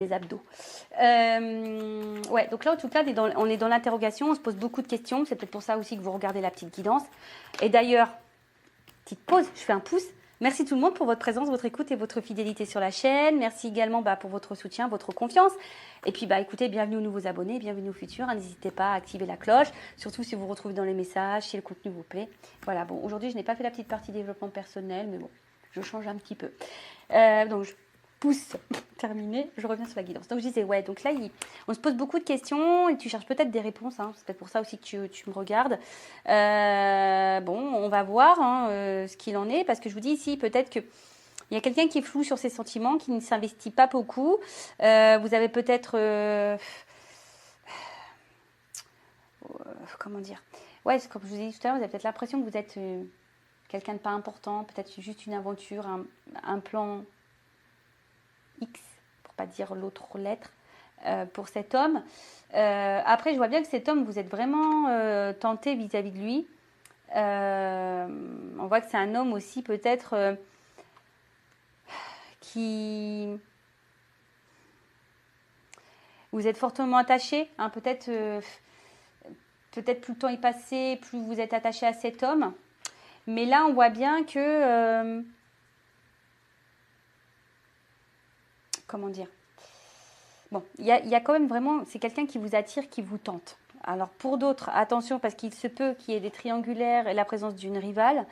les abdos. Ouais, donc là, en tout cas, on est dans l'interrogation, on se pose beaucoup de questions. C'est peut-être pour ça aussi que vous regardez la petite guidance. Et d'ailleurs, petite pause, je fais un pouce. Merci tout le monde pour votre présence, votre écoute et votre fidélité sur la chaîne. Merci également pour votre soutien, votre confiance. Et puis, écoutez, bienvenue aux nouveaux abonnés, bienvenue aux futurs. N'hésitez pas à activer la cloche, surtout si vous vous retrouvez dans les messages, si le contenu vous plaît. Voilà, bon, aujourd'hui, je n'ai pas fait la petite partie développement personnel, mais bon, je change un petit peu. Donc, je pouce terminé, je reviens sur la guidance. Donc je disais, ouais, donc là, on se pose beaucoup de questions et tu cherches peut-être des réponses. Hein, c'est peut-être pour ça aussi que tu me regardes. Bon, on va voir ce qu'il en est, parce que je vous dis ici, peut-être qu'il y a quelqu'un qui est flou sur ses sentiments, qui ne s'investit pas beaucoup. Vous avez peut-être... comment dire? Ouais, comme je vous ai dit tout à l'heure, vous avez peut-être l'impression que vous êtes quelqu'un de pas important, peut-être juste une aventure, un plan X, pour pas dire l'autre lettre, pour cet homme. Après, je vois bien que cet homme, vous êtes vraiment tenté vis-à-vis de lui. On voit que c'est un homme aussi peut-être qui... Vous êtes fortement attaché, hein, peut-être plus le temps est passé, plus vous êtes attaché à cet homme. Mais là, on voit bien que... comment dire? Bon, il y a quand même vraiment... C'est quelqu'un qui vous attire, qui vous tente. Alors pour d'autres, attention, parce qu'il se peut qu'il y ait des triangulaires et la présence d'une rivale.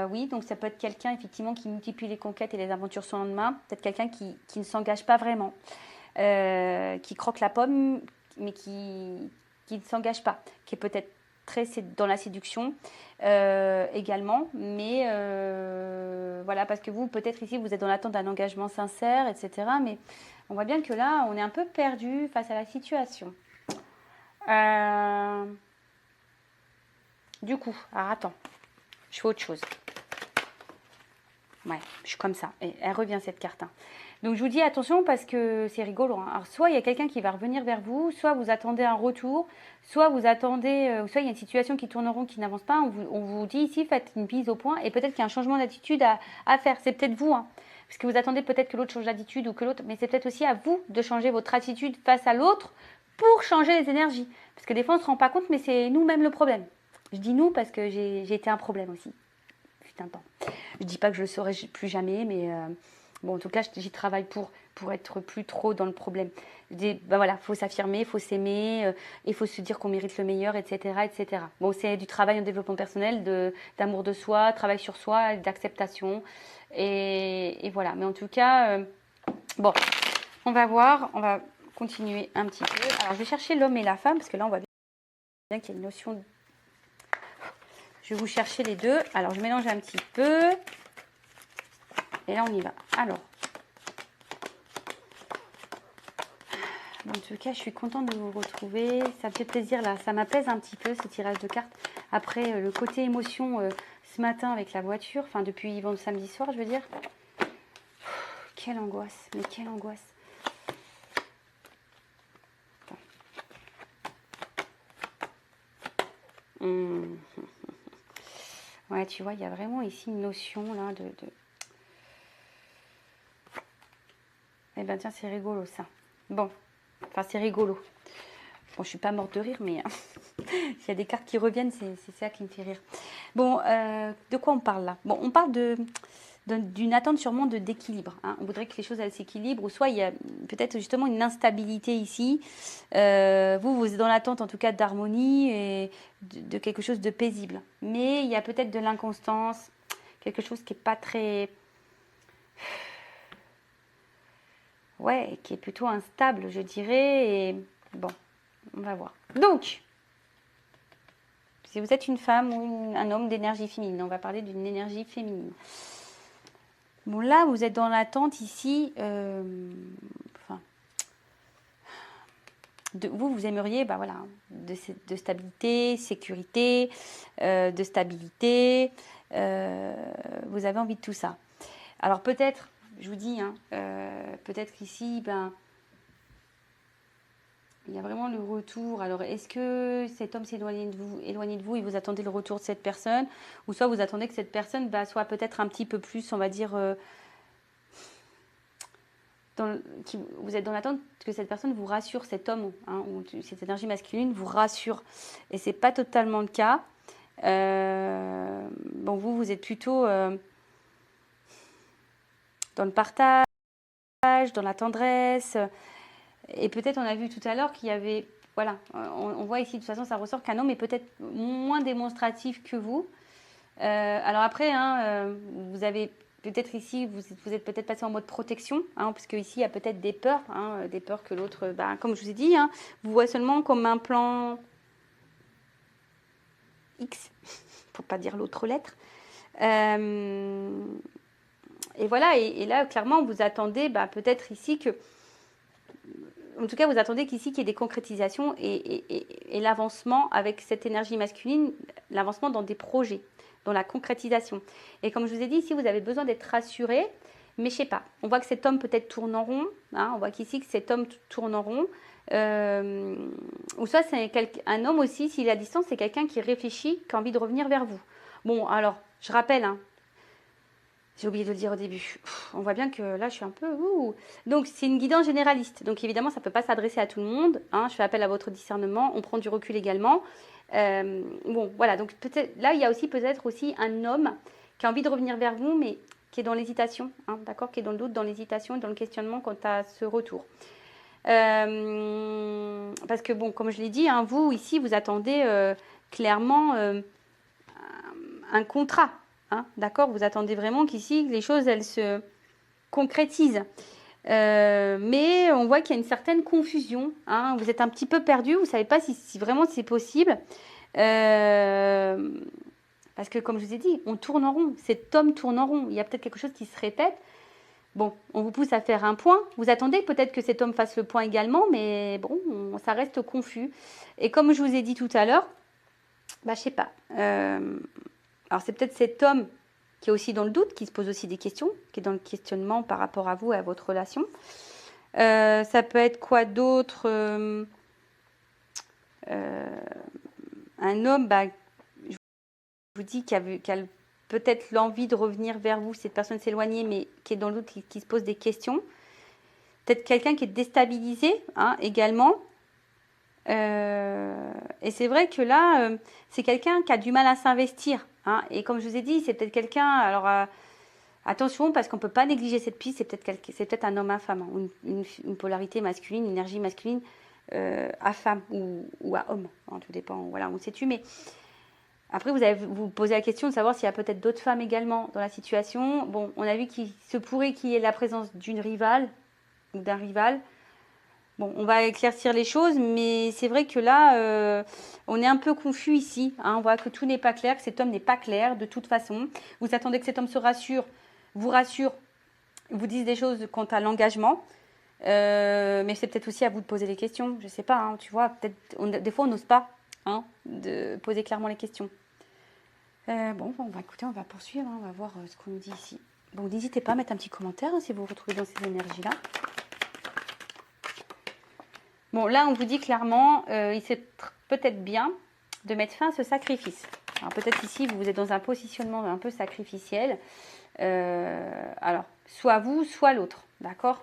Oui, donc ça peut être quelqu'un effectivement qui multiplie les conquêtes et les aventures sur le lendemain. Peut-être quelqu'un qui ne s'engage pas vraiment, qui croque la pomme, mais qui ne s'engage pas, qui est peut-être très dans la séduction également. Mais voilà, parce que vous, peut-être ici, vous êtes dans l'attente d'un engagement sincère, etc. Mais on voit bien que là, on est un peu perdu face à la situation. Du coup, alors attends, je fais autre chose. Ouais, je suis comme ça. Et elle revient cette carte. Hein. Donc je vous dis attention parce que c'est rigolo. Hein. Alors soit il y a quelqu'un qui va revenir vers vous, soit vous attendez un retour, soit vous attendez, soit il y a une situation qui tourne en rond, qui n'avance pas. On vous dit ici, faites une mise au point et peut-être qu'il y a un changement d'attitude à faire. C'est peut-être vous. Hein. Parce que vous attendez peut-être que l'autre change d'attitude ou que l'autre, mais c'est peut-être aussi à vous de changer votre attitude face à l'autre pour changer les énergies. Parce que des fois on ne se rend pas compte, mais c'est nous-mêmes le problème. Je dis nous parce que j'ai été un problème aussi. Fut un temps. Je dis pas que je le saurai plus jamais, mais bon, en tout cas, j'y travaille pour être plus trop dans le problème. Je dis, voilà, faut s'affirmer, faut s'aimer, il faut se dire qu'on mérite le meilleur, etc., etc. Bon, c'est du travail en développement personnel, d'amour de soi, travail sur soi, d'acceptation, et voilà. Mais en tout cas, bon, on va voir, on va continuer un petit peu. Alors, je vais chercher l'homme et la femme, parce que là, on voit bien qu'il y a une notion de... Je vais vous chercher les deux. Alors, je mélange un petit peu. Et là, on y va. Alors, en tout cas, je suis contente de vous retrouver. Ça me fait plaisir, là. Ça m'apaise un petit peu, ce tirage de cartes. Après, le côté émotion ce matin avec la voiture. Enfin, depuis samedi soir, je veux dire. Quelle angoisse. Mais quelle angoisse. Ouais, tu vois, il y a vraiment ici une notion, là, de... Eh ben, tiens, c'est rigolo, ça. Bon. Enfin, c'est rigolo. Bon, je suis pas morte de rire, mais il y a des cartes qui reviennent, c'est ça qui me fait rire. Bon, de quoi on parle là? Bon, on parle d'une attente sûrement d'équilibre. Hein. On voudrait que les choses elles s'équilibrent, ou soit il y a peut-être justement une instabilité ici. Vous êtes dans l'attente en tout cas d'harmonie et de quelque chose de paisible. Mais il y a peut-être de l'inconstance, quelque chose qui n'est pas très... Ouais, qui est plutôt instable, je dirais. Et bon, on va voir. Donc, si vous êtes une femme ou un homme d'énergie féminine, on va parler d'une énergie féminine. Bon, là, vous êtes dans l'attente ici. Vous aimeriez, voilà, de stabilité, sécurité, de stabilité. Vous avez envie de tout ça. Alors peut-être, je vous dis, hein, peut-être qu'ici, il y a vraiment le retour. Alors, est-ce que cet homme s'est éloigné de vous et vous attendez le retour de cette personne? Ou soit vous attendez que cette personne soit peut-être un petit peu plus, on va dire, vous êtes dans l'attente que cette personne vous rassure, cet homme, hein, ou cette énergie masculine vous rassure. Et c'est pas totalement le cas. Bon, vous êtes plutôt dans le partage, dans la tendresse. Et peut-être on a vu tout à l'heure qu'il y avait, voilà, on voit ici de toute façon ça ressort qu'un homme est peut-être moins démonstratif que vous. Alors après, hein, vous avez peut-être ici, vous êtes peut-être passé en mode protection, hein, parce qu'ici il y a peut-être des peurs que l'autre, comme je vous ai dit, hein, vous voit seulement comme un plan X, pour pas dire l'autre lettre. Et voilà, et là clairement vous attendez peut-être ici que, en tout cas vous attendez qu'ici qu'il y ait des concrétisations et l'avancement avec cette énergie masculine, l'avancement dans des projets, dans la concrétisation. Et comme je vous ai dit, ici vous avez besoin d'être rassuré, mais je sais pas, on voit que cet homme peut-être tourne en rond, hein, on voit qu'ici que cet homme tourne en rond, ou soit c'est un homme aussi, s'il est à distance, c'est quelqu'un qui réfléchit, qui a envie de revenir vers vous. Bon, alors, je rappelle, hein, j'ai oublié de le dire au début. On voit bien que là, je suis un peu... Donc, c'est une guidance généraliste. Donc, évidemment, ça ne peut pas s'adresser à tout le monde, hein. Je fais appel à votre discernement. On prend du recul également. Bon, voilà. Donc, peut-être là, il y a aussi peut-être aussi un homme qui a envie de revenir vers vous, mais qui est dans l'hésitation, hein, d'accord, qui est dans le doute, dans l'hésitation et dans le questionnement quant à ce retour. Parce que, bon, comme je l'ai dit, hein, vous, ici, vous attendez clairement un contrat. Hein, d'accord, vous attendez vraiment qu'ici les choses elles se concrétisent, mais on voit qu'il y a une certaine confusion, hein, vous êtes un petit peu perdu, vous ne savez pas si vraiment c'est possible, parce que comme je vous ai dit, on tourne en rond, cet homme tourne en rond, il y a peut-être quelque chose qui se répète. Bon, on vous pousse à faire un point, vous attendez peut-être que cet homme fasse le point également, mais bon, ça reste confus. Et comme je vous ai dit tout à l'heure, je sais pas, alors c'est peut-être cet homme qui est aussi dans le doute, qui se pose aussi des questions, qui est dans le questionnement par rapport à vous et à votre relation. Ça peut être quoi d'autre, un homme, je vous dis, qui a peut-être l'envie de revenir vers vous, cette personne s'éloigner, mais qui est dans le doute, qui se pose des questions. Peut-être quelqu'un qui est déstabilisé, hein, également. Et c'est vrai que là, c'est quelqu'un qui a du mal à s'investir. Hein, et comme je vous ai dit, c'est peut-être quelqu'un... Alors, attention, parce qu'on ne peut pas négliger cette piste. C'est peut-être un homme à femme, hein, une polarité masculine, une énergie masculine à femme ou à homme. Hein, tout dépend, voilà, on se situe. Mais après, vous allez vous poser la question de savoir s'il y a peut-être d'autres femmes également dans la situation. Bon, on a vu qu'il se pourrait qu'il y ait la présence d'une rivale ou d'un rival. Bon, on va éclaircir les choses, mais c'est vrai que là, on est un peu confus ici. Hein, on voit que tout n'est pas clair, que cet homme n'est pas clair de toute façon. Vous attendez que cet homme se rassure, vous rassure, vous dise des choses quant à l'engagement. Mais c'est peut-être aussi à vous de poser les questions. Je ne sais pas, hein, tu vois, peut-être des fois on n'ose pas, hein, de poser clairement les questions. Bon, on va écouter, on va poursuivre, hein, on va voir ce qu'on nous dit ici. Bon, n'hésitez pas à mettre un petit commentaire hein, si vous vous retrouvez dans ces énergies-là. Bon, là, on vous dit clairement, il serait peut-être bien de mettre fin à ce sacrifice. Alors, peut-être ici, vous êtes dans un positionnement un peu sacrificiel. Alors, soit vous, soit l'autre, d'accord?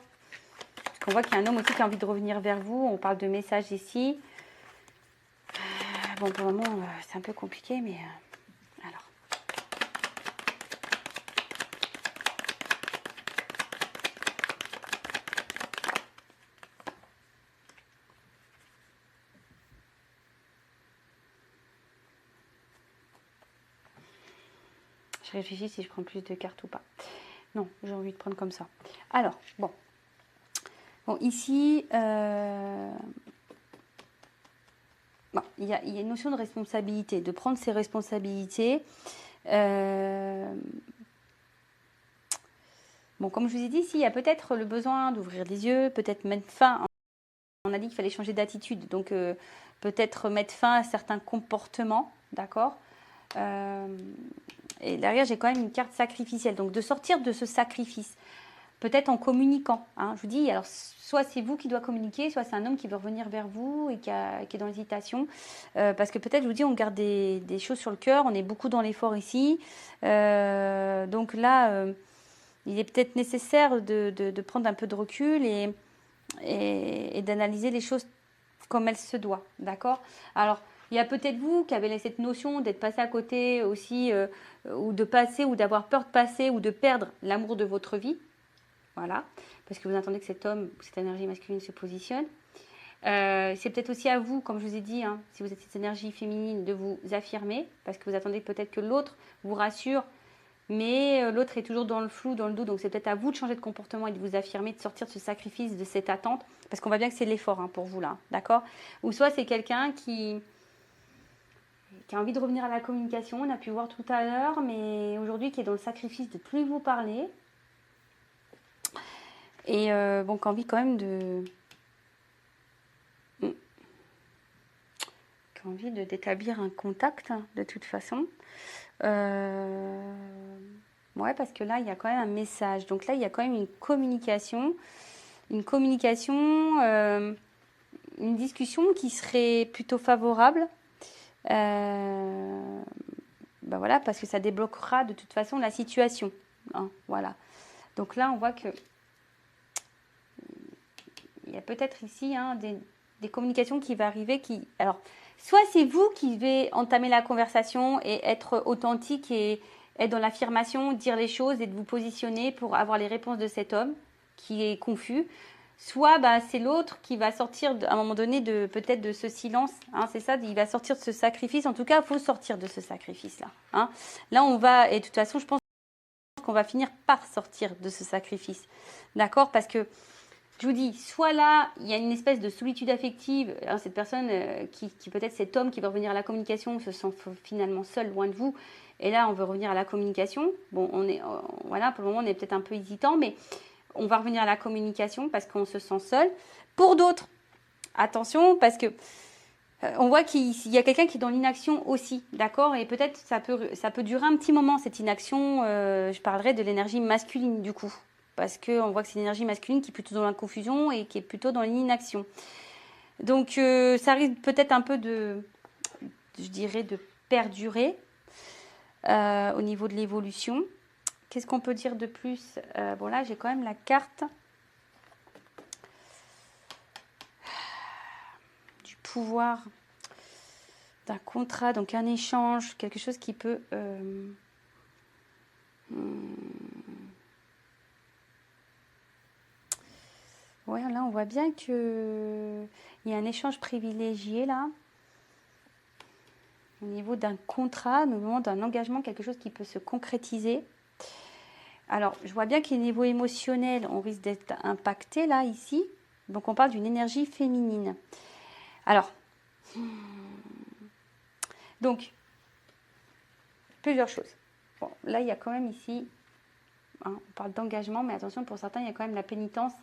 Parce qu'on voit qu'il y a un homme aussi qui a envie de revenir vers vous. On parle de messages ici. Bon, pour le moment, c'est un peu compliqué, mais... alors... Je réfléchis si je prends plus de cartes ou pas. Non, j'ai envie de prendre comme ça. Alors, bon. Bon, ici, bon, il y a une notion de responsabilité, de prendre ses responsabilités. Bon, comme je vous ai dit, ici, il y a peut-être le besoin d'ouvrir les yeux, peut-être mettre fin. On a dit qu'il fallait changer d'attitude, donc peut-être mettre fin à certains comportements, d'accord? Et derrière, j'ai quand même une carte sacrificielle, donc de sortir de ce sacrifice. Peut-être en communiquant. Hein. Je vous dis, alors soit c'est vous qui doit communiquer, soit c'est un homme qui veut revenir vers vous et qui est dans l'hésitation. Parce que peut-être, je vous dis, on garde des choses sur le cœur, on est beaucoup dans l'effort ici. Donc là, il est peut-être nécessaire de prendre un peu de recul et d'analyser les choses comme elles se doivent, d'accord? Alors, il y a peut-être vous qui avez cette notion d'être passé à côté aussi, ou de passer, ou d'avoir peur de passer, ou de perdre l'amour de votre vie, voilà, parce que vous attendez que cet homme, cette énergie masculine se positionne. C'est peut-être aussi à vous, comme je vous ai dit, hein, si vous êtes cette énergie féminine, de vous affirmer, parce que vous attendez peut-être que l'autre vous rassure, mais l'autre est toujours dans le flou, dans le doute, donc c'est peut-être à vous de changer de comportement et de vous affirmer, de sortir de ce sacrifice, de cette attente, parce qu'on voit bien que c'est l'effort hein, pour vous là, d'accord? Ou soit c'est quelqu'un qui a envie de revenir à la communication, on a pu voir tout à l'heure, mais aujourd'hui qui est dans le sacrifice de plus vous parler, et bon, qui a envie quand même d'établir un contact hein, de toute façon. Ouais, parce que là, il y a quand même un message. Donc là, il y a quand même une communication, une discussion qui serait plutôt favorable. Ben voilà, parce que ça débloquera de toute façon la situation. Hein, voilà. Donc là, on voit que il y a peut-être ici hein, des communications qui vont arriver alors, soit c'est vous qui devez entamer la conversation et être authentique et être dans l'affirmation, dire les choses et de vous positionner pour avoir les réponses de cet homme qui est confus. Soit bah, c'est l'autre qui va sortir à un moment donné peut-être de ce silence. Hein, c'est ça, il va sortir de ce sacrifice. En tout cas, il faut sortir de ce sacrifice-là. Hein. Là, on va, et de toute façon, je pense qu'on va finir par sortir de ce sacrifice. D'accord? Parce que je vous dis, soit là, il y a une espèce de solitude affective, hein, cette personne qui peut-être cet homme qui veut revenir à la communication se sent finalement seul, loin de vous, et là on veut revenir à la communication. Bon, voilà, pour le moment on est peut-être un peu hésitant, mais on va revenir à la communication parce qu'on se sent seul. Pour d'autres, attention, parce que on voit qu'il y a quelqu'un qui est dans l'inaction aussi, d'accord? Et peut-être ça peut durer un petit moment cette inaction, je parlerai de l'énergie masculine du coup. Parce qu'on voit que c'est l'énergie masculine qui est plutôt dans la confusion et qui est plutôt dans l'inaction. Donc ça risque peut-être un peu je dirais, de perdurer au niveau de l'évolution. Qu'est-ce qu'on peut dire de plus? Bon là, j'ai quand même la carte du pouvoir d'un contrat, donc un échange, quelque chose qui peut... Ouais, là, on voit bien qu'il y a un échange privilégié, là, au niveau d'un contrat, au moment d'un engagement, quelque chose qui peut se concrétiser. Alors, je vois bien qu'au niveau émotionnel, on risque d'être impacté, là, ici. Donc, on parle d'une énergie féminine. Alors, donc, plusieurs choses. Bon, là, il y a quand même ici, hein, on parle d'engagement, mais attention, pour certains, il y a quand même la pénitence.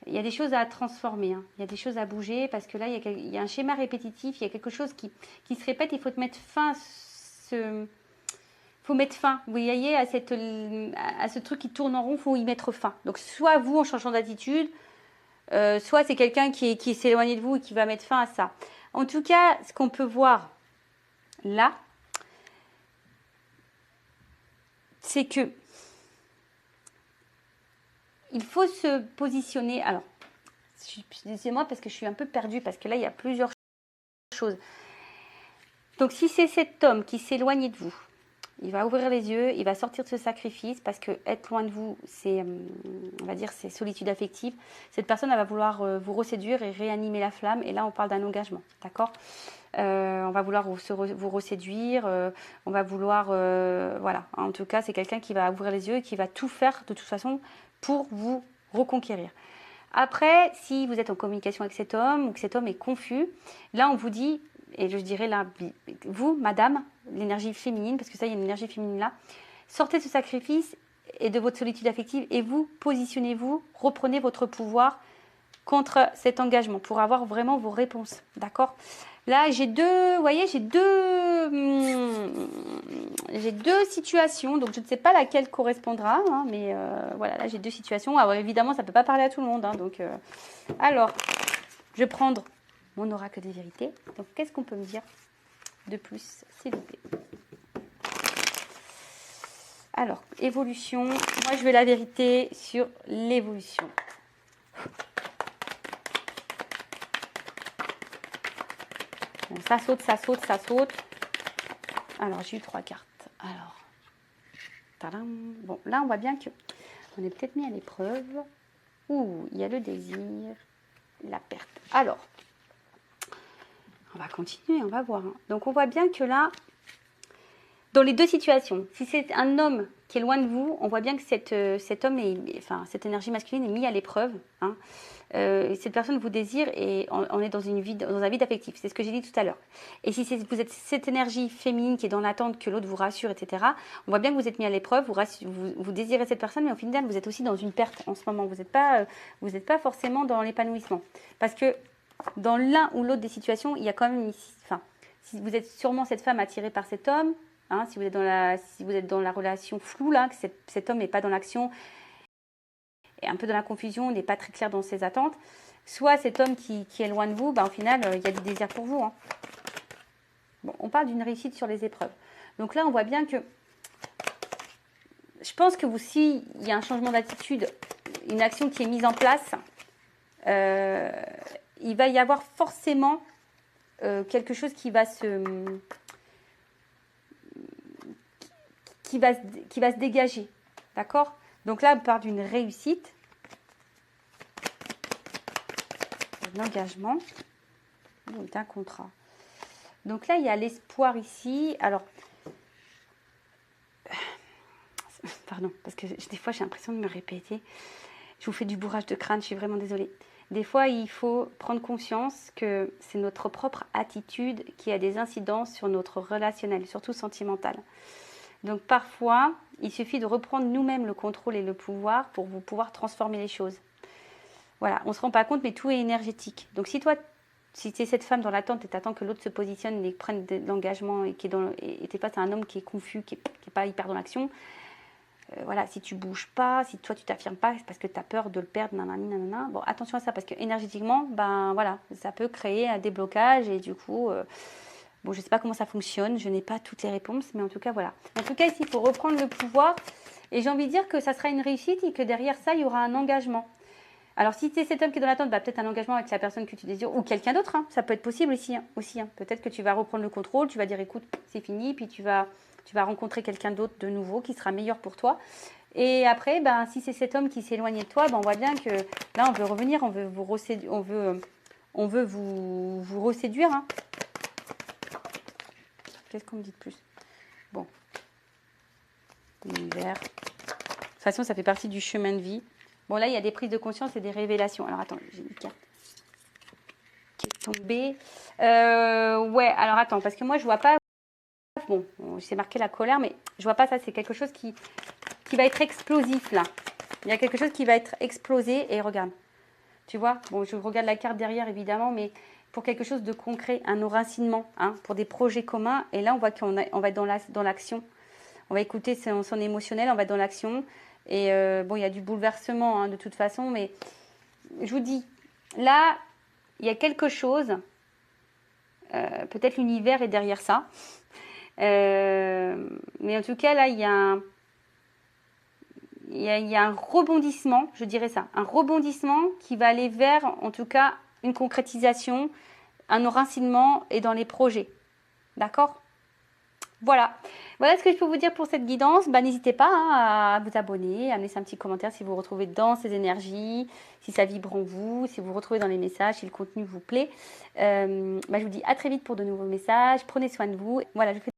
Il y a des choses à transformer, hein. Il y a des choses à bouger parce que là, il y a un schéma répétitif, il y a quelque chose qui se répète. Il faut mettre fin faut mettre fin. Vous voyez, à ce truc qui tourne en rond, il faut y mettre fin. Donc, soit vous, en changeant d'attitude, soit c'est quelqu'un qui s'est éloigné de vous et qui va mettre fin à ça. En tout cas, ce qu'on peut voir là, c'est que il faut se positionner. Alors, excusez-moi parce que je suis un peu perdue, parce que là, il y a plusieurs choses. Donc, si c'est cet homme qui s'éloigne de vous, il va ouvrir les yeux, il va sortir de ce sacrifice, parce que être loin de vous, c'est, on va dire, c'est solitude affective. Cette personne, elle va vouloir vous reséduire et réanimer la flamme. Et là, on parle d'un engagement, d'accord? On va vouloir vous reséduire, on va vouloir, voilà. En tout cas, c'est quelqu'un qui va ouvrir les yeux et qui va tout faire de toute façon pour vous reconquérir. Après, si vous êtes en communication avec cet homme ou que cet homme est confus, là on vous dit, et je dirais là, vous, madame, l'énergie féminine, parce que ça, il y a une énergie féminine là, sortez de ce sacrifice et de votre solitude affective et vous, positionnez-vous, reprenez votre pouvoir contre cet engagement pour avoir vraiment vos réponses, d'accord? Là, j'ai deux situations, donc je ne sais pas laquelle correspondra, hein, mais voilà, là j'ai deux situations. Alors évidemment, ça ne peut pas parler à tout le monde, hein, donc alors, je vais prendre mon oracle des vérités. Donc, qu'est-ce qu'on peut me dire de plus, s'il vous plaît? Alors, évolution. Moi, je veux la vérité sur l'évolution. Bon, ça saute, ça saute, ça saute. Alors, j'ai eu 3 cartes. Alors, tadam. Bon, là, on voit bien que on est peut-être mis à l'épreuve. Ouh, il y a le désir, la perte. Alors, on va continuer, on va voir. Donc, on voit bien que là, dans les deux situations, si c'est un homme qui est loin de vous, on voit bien que cet homme, cette énergie masculine est mise à l'épreuve. Hein. Cette personne vous désire et on est dans un vide affectif. C'est ce que j'ai dit tout à l'heure. Et si vous êtes cette énergie féminine qui est dans l'attente que l'autre vous rassure, etc., on voit bien que vous êtes mis à l'épreuve, vous désirez cette personne, mais au final, vous êtes aussi dans une perte en ce moment. Vous n'êtes pas forcément dans l'épanouissement. Parce que dans l'un ou l'autre des situations, il y a quand même si vous êtes sûrement cette femme attirée par cet homme, hein, si vous êtes dans la relation floue, là, que cet homme n'est pas dans l'action, est un peu dans la confusion, n'est pas très clair dans ses attentes, soit cet homme qui est loin de vous, au final, il y a du désir pour vous. Hein. Bon, on parle d'une réussite sur les épreuves. Donc là, on voit bien que je pense que s'il y a un changement d'attitude, une action qui est mise en place, il va y avoir forcément quelque chose qui va se dégager. D'accord ? Donc là, on parle d'une réussite, d'un engagement ou d'un contrat. Donc là, il y a l'espoir ici. Alors, pardon, parce que des fois, j'ai l'impression de me répéter. Je vous fais du bourrage de crâne, je suis vraiment désolée. Des fois, il faut prendre conscience que c'est notre propre attitude qui a des incidences sur notre relationnel, surtout sentimental. Donc parfois, il suffit de reprendre nous-mêmes le contrôle et le pouvoir pour pouvoir transformer les choses. Voilà, on ne se rend pas compte, mais tout est énergétique. Donc si tu es cette femme dans l'attente et tu attends que l'autre se positionne et prenne de l'engagement et tu es face à un homme qui est confus, qui n'est pas hyper dans l'action, voilà, si tu bouges pas, si toi tu t'affirmes pas, c'est parce que tu as peur de le perdre, nanani, nanana. Bon, attention à ça, parce que énergétiquement, voilà, ça peut créer un déblocage et du coup... Bon, je ne sais pas comment ça fonctionne, je n'ai pas toutes les réponses, mais en tout cas, voilà. En tout cas, ici, il faut reprendre le pouvoir. Et j'ai envie de dire que ça sera une réussite et que derrière ça, il y aura un engagement. Alors, si c'est cet homme qui est dans l'attente, peut-être un engagement avec la personne que tu désires ou quelqu'un d'autre. Hein. Ça peut être possible aussi. Hein. Peut-être que tu vas reprendre le contrôle, tu vas dire, écoute, c'est fini, puis tu vas rencontrer quelqu'un d'autre de nouveau qui sera meilleur pour toi. Et après, si c'est cet homme qui s'est éloigné de toi, on voit bien que là, on veut revenir, on veut vous reséduire. Hein. Qu'est-ce qu'on me dit de plus? Bon. L'univers. De toute façon, ça fait partie du chemin de vie. Bon, là, il y a des prises de conscience et des révélations. Alors, attends, j'ai une carte qui est tombée. Ouais, alors attends, parce que moi, je vois pas... Bon, c'est marqué la colère, mais je vois pas ça. C'est quelque chose qui va être explosif, là. Il y a quelque chose qui va être explosé. Et regarde, tu vois? Bon, je regarde la carte derrière, évidemment, mais... pour quelque chose de concret, un enracinement, hein, pour des projets communs. Et là, on voit qu'on va être dans l'action. On va écouter son émotionnel, on va être dans l'action. Et bon, il y a du bouleversement, hein, de toute façon. Mais je vous dis, là, il y a quelque chose. Peut-être l'univers est derrière ça. Mais en tout cas, là, il y a un rebondissement, je dirais ça. Un rebondissement qui va aller vers, en tout cas, une concrétisation, un enracinement et dans les projets. D'accord ? Voilà. Voilà ce que je peux vous dire pour cette guidance. N'hésitez pas à vous abonner, à me laisser un petit commentaire si vous vous retrouvez dans ces énergies, si ça vibre en vous, si vous vous retrouvez dans les messages, si le contenu vous plaît. Je vous dis à très vite pour de nouveaux messages. Prenez soin de vous. Voilà, je vous fais